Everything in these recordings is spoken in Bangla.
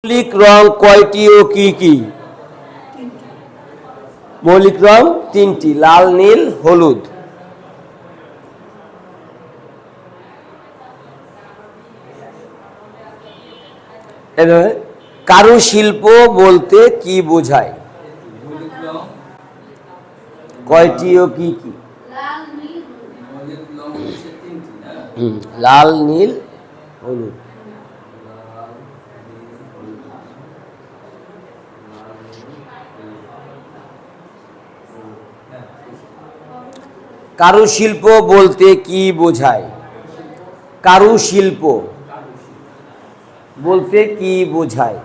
মৌলিক রং কয়টি ও কি কি? মৌলিক রং তিনটি, লাল, নীল, হলুদ। কারুশিল্প বলতে কি বোঝায়? কয়টি ও কি কি? লাল, নীল, হলুদ। কারুশিল্প বলতে কি বোঝায়? কারুশিল্প বলতে কি বোঝায়?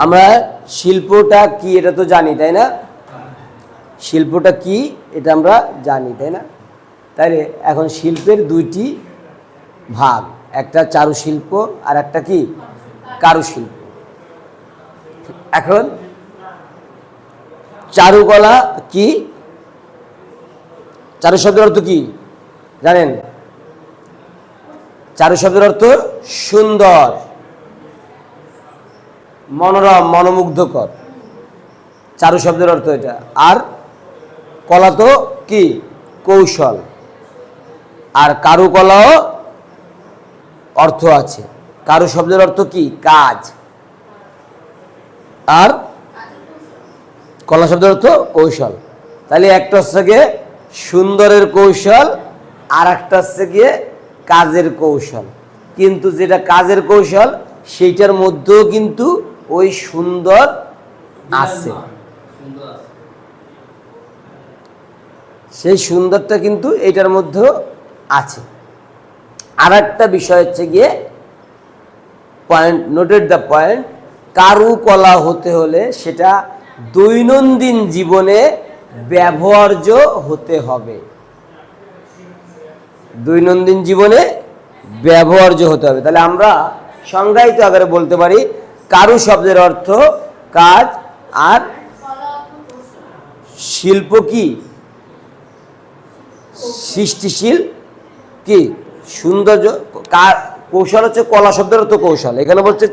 আমরা শিল্পটা কি এটা তো জানি, তাই না? শিল্পটা কি এটা আমরা জানি, তাই না? তাইলে এখন শিল্পের দুইটি ভাগ, একটা চারুশিল্প আর একটা কি কারুশিল্প। এখন চারুকলা কি? চারু শব্দের অর্থ কি জানেন? চারু শব্দের অর্থ সুন্দর, মনোরম, মনোমুগ্ধকর। চারু শব্দের অর্থ এটা। আর কলা তো কি কৌশল, আর কারুকলাও অর্থ আছে। কারু শব্দের অর্থ কি কাজ, আর কলা শব্দের অর্থ কৌশল। তাহলে একটা হচ্ছে গিয়ে সুন্দরের কৌশল, আর একটা হচ্ছে গিয়ে কাজের কৌশল। কিন্তু যেটা কাজের কৌশল সেইটার মধ্যেও কিন্তু ওই সুন্দর আছে, সেই সুন্দরটা কিন্তু এটার মধ্যেও আছে। আর একটা বিষয় হচ্ছে গিয়ে পয়েন্ট, নোটেড দ্য পয়েন্ট, কারুকলা হতে হলে সেটা দৈনন্দিন জীবনে ব্যবহার্য হতে হবে। দৈনন্দিন জীবনে ব্যবহার্য হতে হবে। তাহলে আমরা সংজ্ঞায়িত আকারে বলতে পারি কারু শব্দের অর্থ কাজ, আর শিল্প কি সৃষ্টিশীল কি সৌন্দর্য। কৌশল হচ্ছে কলা শব্দের অর্থ কৌশল। এখানে বলছে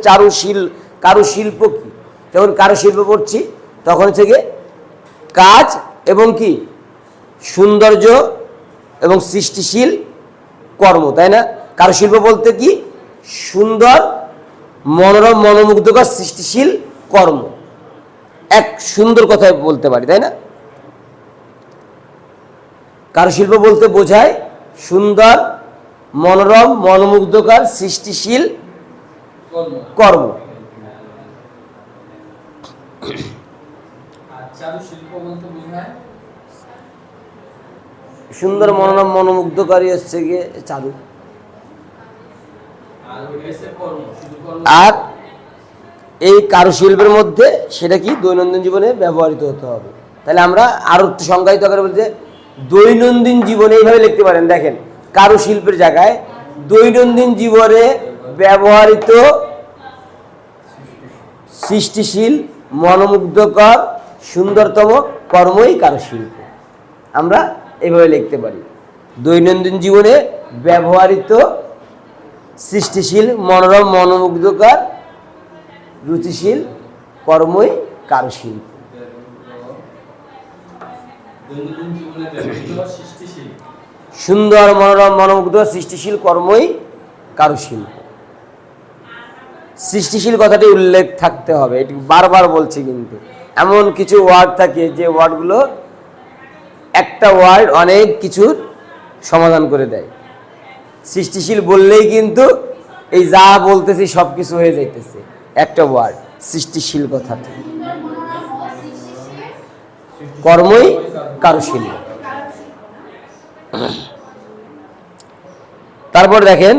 কারুশিল্প কি? যখন কারুশিল্প পড়ছি তখন হচ্ছে গিয়ে কাজ এবং কি সৌন্দর্য এবং সৃষ্টিশীল কর্ম, তাই না? কারুশিল্প বলতে কি সুন্দর, মনোরম, মনোমুগ্ধকর, সৃষ্টিশীল কর্ম। এক সুন্দর কথায় বলতে পারি, তাই না? কারুশিল্প বলতে বোঝায় সুন্দর, মনোরম, মনোমুগ্ধকর, সৃষ্টিশীল কর্ম। সুন্দর, মনোরম, মনোমুগ্ধকারী হচ্ছে গিয়ে চারু। আর এই কারুশিল্পের মধ্যে সেটা কি দৈনন্দিন জীবনে ব্যবহৃত হতে হবে। তাহলে আমরা আরো একটু সংজ্ঞায়িত করে বলতে দৈনন্দিন জীবনে এইভাবে লিখতে পারেন। দেখেন কারুশিল্পের জায়গায় দৈনন্দিন জীবনে ব্যবহৃত সৃষ্টিশীল, মনোমুগ্ধকর, সুন্দরতম কর্মই কারুশিল্প। আমরা এইভাবে লিখতে পারি দৈনন্দিন জীবনে ব্যবহৃত সৃষ্টিশীল, মনোরম, মনোমুগ্ধকর, রুচিশীল কর্মই কারুশিল্প। সুন্দর, মনোরম, মনোমুগ্ধ, সৃষ্টিশীল কর্মই কারুশিল্প। সৃষ্টিশীল কথাটি উল্লেখ থাকতে হবে, এটি বারবার বলছি। কিন্তু এমন কিছু ওয়ার্ড থাকে যে ওয়ার্ডগুলো একটা ওয়ার্ড অনেক কিছুর সমাধান করে দেয়। সৃষ্টিশীল বললেই কিন্তু এই যা বলতেছি সব কিছু হয়ে যাইতেছে একটা ওয়ার্ড সৃষ্টিশীল কথাটি। কর্মই কারুশিল্প। তারপর দেখেন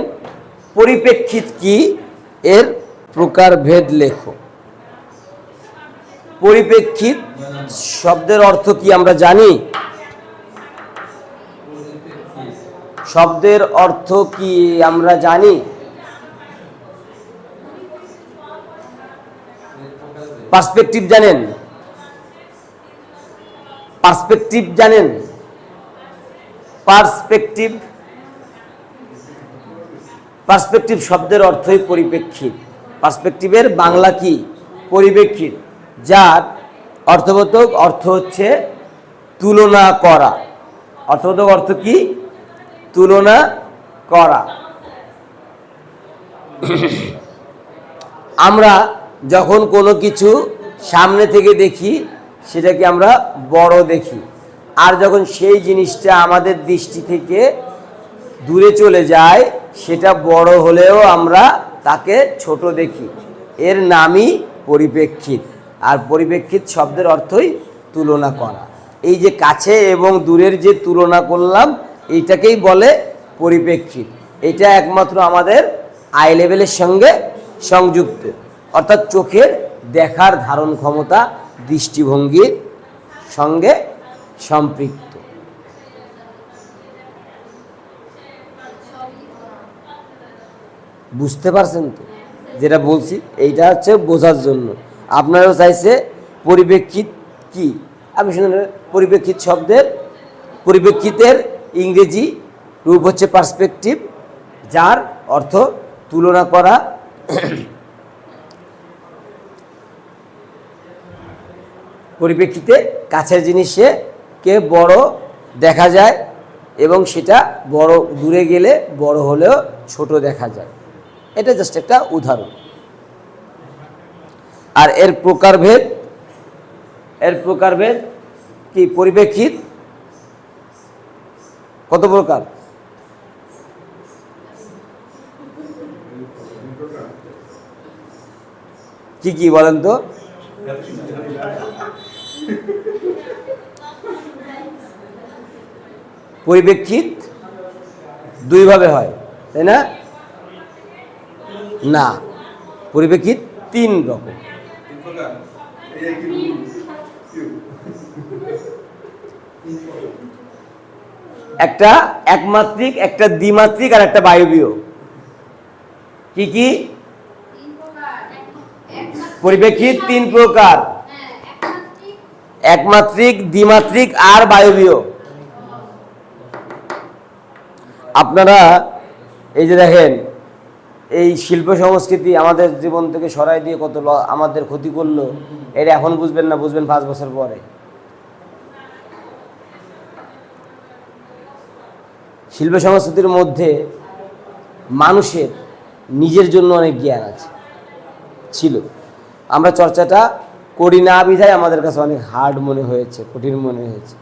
পরিপ্রেক্ষিত কি, এর প্রকারভেদ লেখো। পরিপ্রেক্ষিত শব্দের অর্থ কি আমরা জানি? শব্দের অর্থ কি আমরা জানি? পার্সপেক্টিভ জানেন? পার্সপেক্টিভ জানেন? পার্সপেক্টিভ, পার্সপেক্টিভ শব্দের অর্থই পরিপ্রেক্ষিত। পার্সপেক্টিভের বাংলা কি? পরিপ্রেক্ষিত, যার অর্থবোধক অর্থ হচ্ছে তুলনা করা। অর্থবোধক অর্থ কি? তুলনা করা। আমরা যখন কোনো কিছু সামনে থেকে দেখি সেটাকে আমরা বড় দেখি, আর যখন সেই জিনিসটা আমাদের দৃষ্টি থেকে দূরে চলে যায় সেটা বড় হলেও আমরা তাকে ছোট দেখি। এর নামই পরিপ্রেক্ষিত। আর পরিপ্রেক্ষিত শব্দের অর্থই তুলনা করা। এই যে কাছে এবং দূরের যে তুলনা করলাম এইটাকেই বলে পরিপ্রেক্ষিত। এটা একমাত্র আমাদের আই লেভেলের সঙ্গে সংযুক্ত, অর্থাৎ চোখের দেখার ধারণ ক্ষমতা দৃষ্টিভঙ্গির সঙ্গে সম্পৃক্ত। বুঝতে পারছেন তো যেটা বলছি? এইটা হচ্ছে বোঝার জন্য। আপনারাও চাইছে পরিপ্রেক্ষিত কি? আমি শুনে পরিপ্রেক্ষিত শব্দের পরিপ্রেক্ষিতের ইংরেজি রূপ হচ্ছে পার্সপেক্টিভ, যার অর্থ তুলনা করা। পরিপ্রেক্ষিতে কাছের জিনিসে কে বড় দেখা যায় এবং সেটা বড় দূরে গেলে বড় হলেও ছোট দেখা যায়। এটা জাস্ট একটা উদাহরণ। আর এর প্রকারভেদ, এর প্রকারভেদ কি? পরিপ্রেক্ষিত কত প্রকার? কি কি বলেন তো? পরিপ্রেক্ষিত দুইভাবে হয়, তাই না? না, পরিপ্রেক্ষিত তিন রকম। একটা একমাত্রিক, একটা দ্বিমাত্রিক, আর একটা বায়বীয়। কি কি? পরিপ্রেক্ষিত তিন প্রকার: একমাত্রিক, দ্বিমাত্রিক আর বায়বীয়। আপনারা এই যে দেখেন, এই শিল্প সংস্কৃতি আমাদের জীবন থেকে সরাই দিয়ে কত আমাদের ক্ষতি করলো, এটা এখন বুঝবেন না, বুঝবেন 5 বছর পরে। শিল্প সংস্কৃতির মধ্যে মানুষের নিজের জন্য অনেক জ্ঞান আছে, ছিল। আমরা চর্চাটা করি না বিধায় আমাদের কাছে অনেক হার্ড মনে হয়েছে, কঠিন মনে হয়েছে,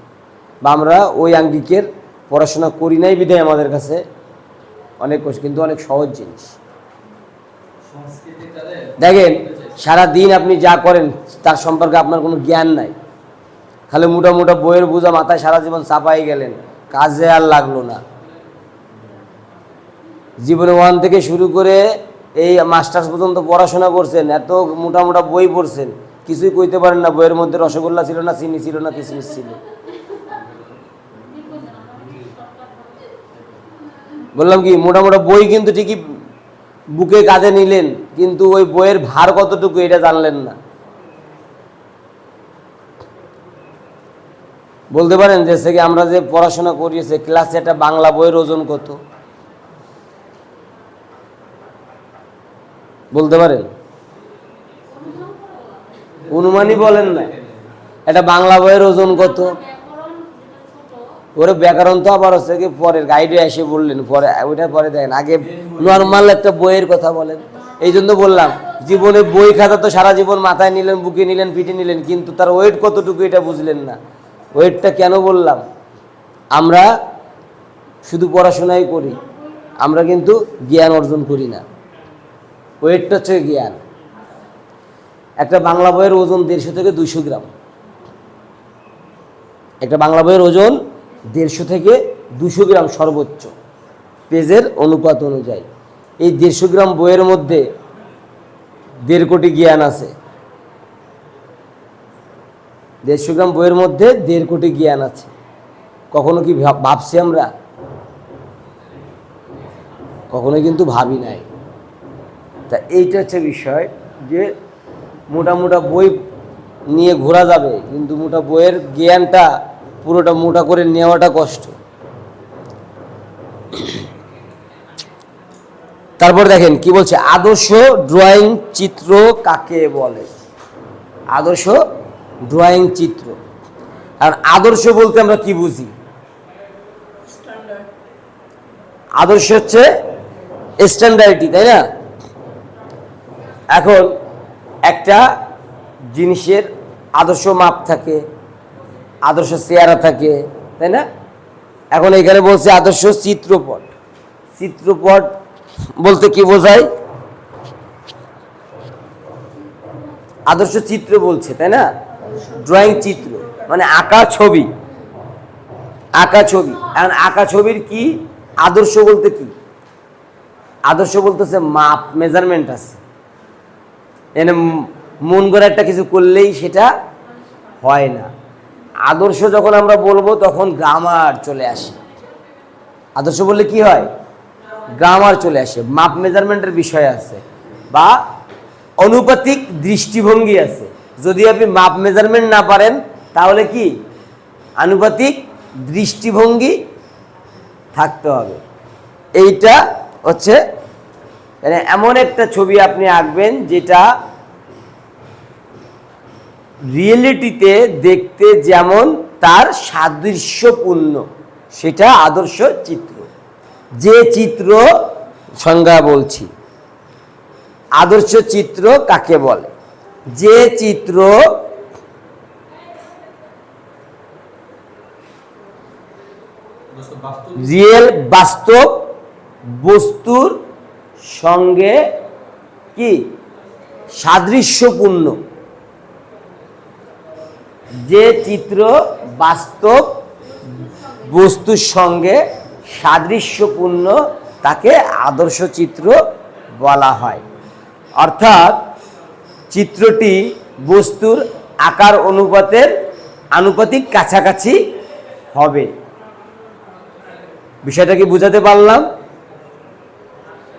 বা আমরা ওই আঙ্গিকের পড়াশোনা করি নাই বিধায় আমাদের কাছে অনেক কষ্ট, কিন্তু অনেক সহজ জিনিস। দেখেন, সারা দিন আপনি যা করেন তার সম্পর্কে আপনার কোনো জ্ঞান নাই, খালি মোটা মোটা বইয়ের বোঝা মাথায় সারা জীবন চাপাই গেলেন, কাজে আর লাগলো না। জীবনে 1 থেকে শুরু করে এই মাস্টার্স পর্যন্ত পড়াশোনা করছেন, এত মোটা মোটা বই পড়ছেন, কিছুই কইতে পারেন না বইয়ের মধ্যে রসগোল্লা ছিল না, চিনি ছিল না, কিশমিশ ছিল। বললাম কি, মোটা মোটা বই কিন্তু ঠিকই বুকে কাঁধে নিলেন, কিন্তু ওই বইয়ের ভার কতটুকু এটা জানলেন না। বলতে পারেন যে সে আমরা যে পড়াশোনা করিয়েছে ক্লাসে একটা বাংলা বইয়ের ওজন কত? বলতে পারেন? অনুমানই বলেন না, একটা বাংলা বইয়ের ওজন কত? ওরে ব্যাকরণ তো আবার হচ্ছে কি পরের গাইডে এসে বললেন, পরে ওইটা পরে দেখেন, আগে নর্মাল একটা বইয়ের কথা বলেন। এই জন্য বললাম, জীবনে বই খাতা তো সারা জীবন মাথায় নিলেন, বুকে নিলেন, পিঠে নিলেন, কিন্তু তার ওয়েট কতটুকু এটা বুঝলেন না। ওয়েটটা কেন বললাম? আমরা শুধু পড়াশোনাই করি, আমরা কিন্তু জ্ঞান অর্জন করি না। ওয়েটটা হচ্ছে জ্ঞান। একটা বাংলা বইয়ের ওজন 150 থেকে 200 গ্রাম। একটা বাংলা বইয়ের ওজন 150 থেকে 200 গ্রাম সর্বোচ্চ, পেজের অনুপাত অনুযায়ী। এই 150 গ্রাম বইয়ের মধ্যে 1.5 কোটি জ্ঞান আছে। 150 গ্রাম বইয়ের মধ্যে 1.5 কোটি জ্ঞান আছে। কখনো কি ভাবছি আমরা? কখনো কিন্তু ভাবি নাই। তা এইটা হচ্ছে বিষয়, যে মোটা মোটা বই নিয়ে ঘোরা যাবে, কিন্তু মোটা বইয়ের জ্ঞানটা পুরোটা মোটা করে নেওয়াটা কষ্ট। তারপর দেখেন কি বলছে, আদর্শ ড্রয়িং চিত্র কাকে বলে? আদর্শ ড্রয়িং চিত্র। আর আদর্শ বলতে আমরা কি বুঝি? আদর্শ হচ্ছে স্ট্যান্ডার্ডটি, তাই না? এখন একটা জিনিসের আদর্শ মাপ থাকে, আদর্শ চেহারা থাকে, তাই না? এখন এখানে বলছে আদর্শ চিত্রপট। চিত্রপট বলতে কি বোঝায়? আদর্শ চিত্র বলছে, তাই না? ড্রয়িং চিত্র মানে আঁকা ছবি, আঁকা ছবি। এখন আঁকা ছবির কি আদর্শ বলতে কি? আদর্শ বলতেছে মাপ, মেজারমেন্ট আছে। এনে মন করে একটা কিছু করলেই সেটা হয় না। আদর্শ যখন আমরা বলবো তখন গ্রামার চলে আসে। আদর্শ বললে কি হয়? গ্রামার চলে আসে, মাপ মেজারমেন্টের বিষয় আছে বা অনুপাতিক দৃষ্টিভঙ্গি আছে। যদি আপনি মাপ মেজারমেন্ট না পারেন তাহলে কি আনুপাতিক দৃষ্টিভঙ্গি থাকতে হবে। এইটা হচ্ছে মানে এমন একটা ছবি আপনি আঁকবেন যেটা রিয়েলিটিতে দেখতে যেমন তার সাদৃশ্যপূর্ণ, সেটা আদর্শ চিত্র। যে চিত্র সংজ্ঞা বলছি, আদর্শ চিত্র কাকে বলে? যে চিত্র রিয়েল বাস্তব বস্তুর সঙ্গে কি সাদৃশ্যপূর্ণ। যে চিত্র বাস্তব বস্তুর সঙ্গে সাদৃশ্যপূর্ণ তাকে আদর্শ চিত্র বলা হয়। অর্থাৎ চিত্রটি বস্তুর আকার অনুপাতের আনুপাতিক কাছাকাছি হবে। বিষয়টা কি বুঝাতে পারলাম?